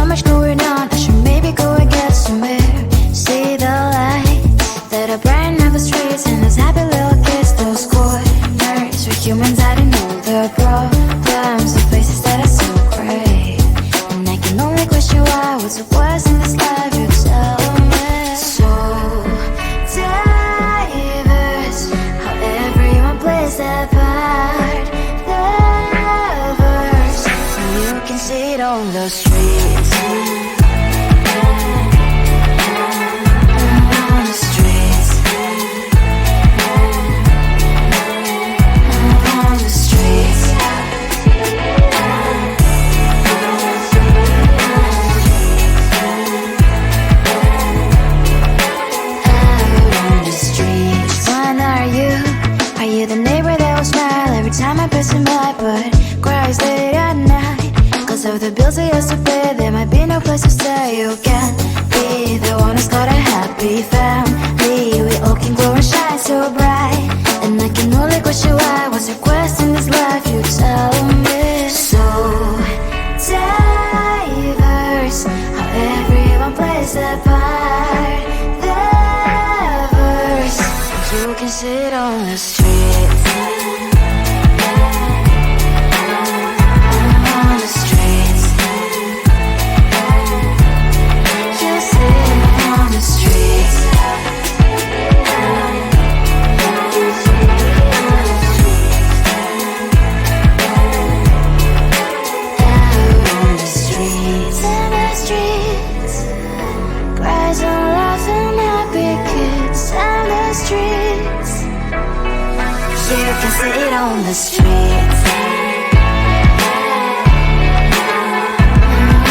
much going on, I should maybe go and get some air. See the lights that are brighten up the streets, and those happy little kids, those corners where humans hiding all their problems, the places that are so great. And I can only question why, what's the worst in this life, you tell me. So diverse, how everyone plays their part. Lovers, and you can see it on the streets. On the streets. On the streets. Are you the neighbor that will smile every time I pass him by, but cries late at night? Cause of the bills I used to pay, there might be no place to stay. You can be the one who's got a happy family. We all can glow and shine so bright, and I can only question why, what's your quest in this life, you tell me. So diverse, how everyone plays their part. Lovers, you can sit on the streets. On the streets. You sit on the streets. On the streets. In the streets. Cries and laughing happy kids. On the streets. You can sit on the streets.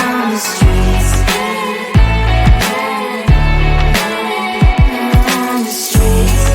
On the streets. On the streets.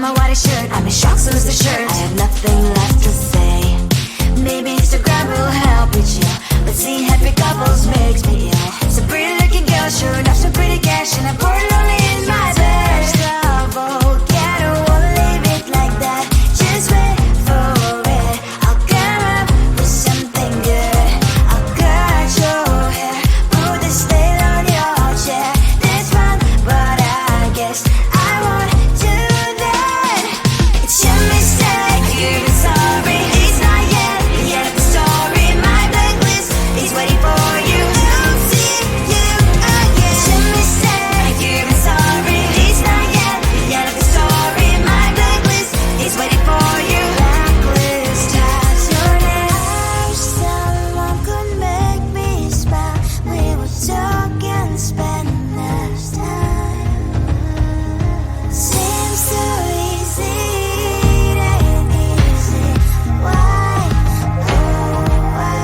my white shirt. I'm in shock, so is the shirt. I have nothing left to say. Maybe Instagram will help me chill, but seeing happy couples makes me ill. Some pretty looking girl showing off some pretty cash, and I'm bored lonely in my bed. Trouble, yeah, I don't wanna leave it like that. Just wait for it. I'll come up with something good. I'll cut your hair, put the stain on your chair. This fun, but I guess I won't do that. It's your mistake, you're sorry. It's not yet the story. My blacklist is waiting for you to see you again. It's your mistake, you're sorry. It's not yet the story. My blacklist is waiting for you. Blacklist has your name. I wish someone could make me smile. We would talk and spend less time. Seems so easy, it ain't easy. Why, oh why?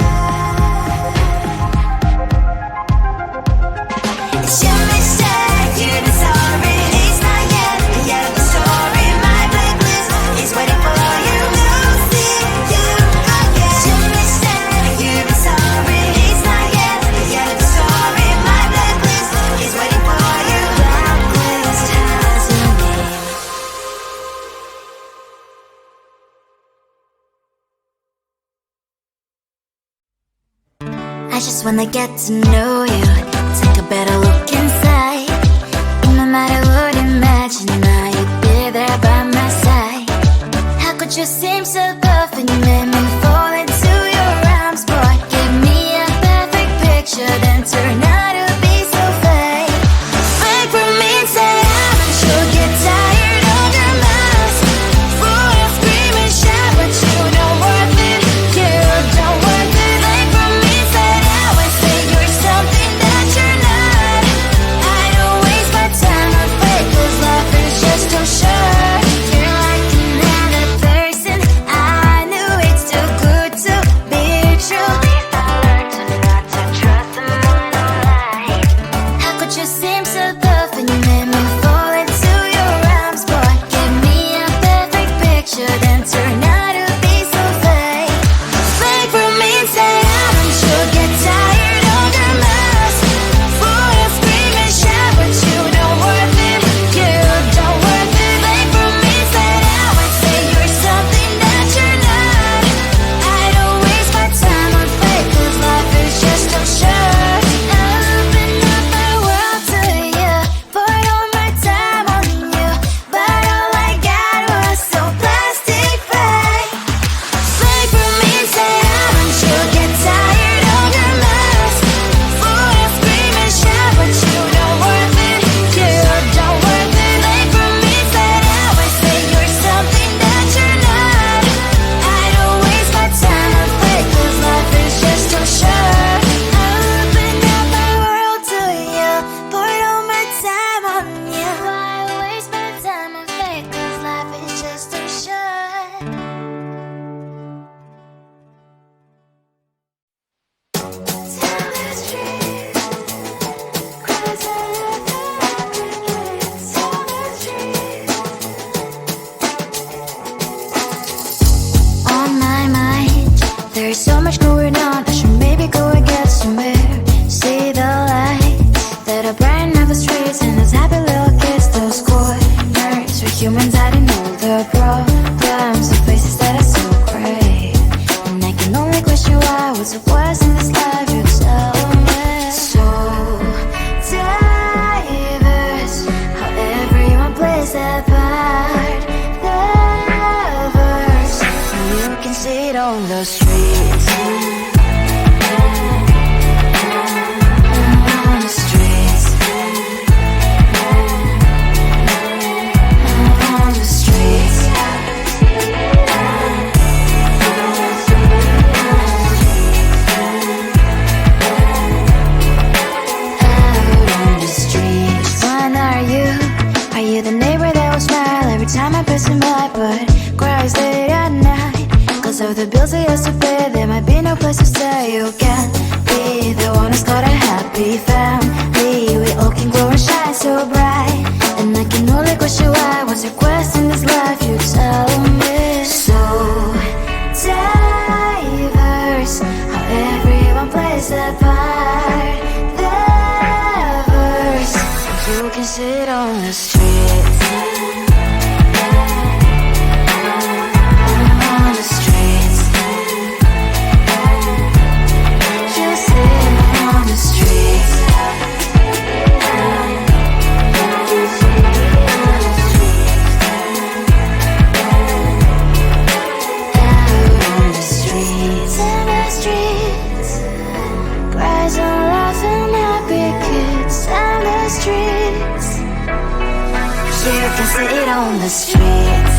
It's your mistake, you're sorry. It's not yet the story. My blacklist is waiting for you to see you again. It's your mistake, you're sorry. It's not yet the story. My blacklist is waiting for you. Blacklist has your name. I just wanna get to know you, take a better look inside. No matter what, imagine now you'd be there by my side. How could you seem so perfect, you made me fall into your arms, boy? Give me a perfect picture, then turn out to be so fake. Fake for me, say I'm sure get tired of your mask. Full of scream and shout, but you don't worth it. You don't worth it. Fake for me, say I say you're something that you're not. I don't waste my time on fake, 'cause life is just too short. You're like another person. I knew it's too good to be true. I learned to not to trust someone online. How could you seem so perfect, you made me fall into your arms, boy? Give me a perfect picture, then turn out to be so fake. Fake for me, say I'm sure get tired of your mask. Full of scream and shout, but you don't worth it. You don't worth it. Fake for me, say you're something that you're not. I don't waste my time on fake, 'cause life is just too short. I open up my world to you, poured all my time on you, but all I got was so plastic fake. Fake for me, say I'm sure get tired of your mask. Full of scream and shout, but you don't worth it. You don't worth it. Fake for me, say you're something that you're not. I don't waste my time on fake, 'cause life is just too short. I opened up my world to you, poured all my time on you. Why waste my time on fake, 'cause life is just too short. Tell the truth, 'cause I love everything. Tell the truth. On my mind, there's so much going on. I should maybe go and get somewhere. See the lights that are bright up the streets, and those happy little kids, those corners where humans hiding all their problems, the faces that are so gray. And I can only question why. What's the worst in this life? You tell me. That's that part, that verse. You can sit on the streets, on the streets. You sit on the streets. You can sit on the streets.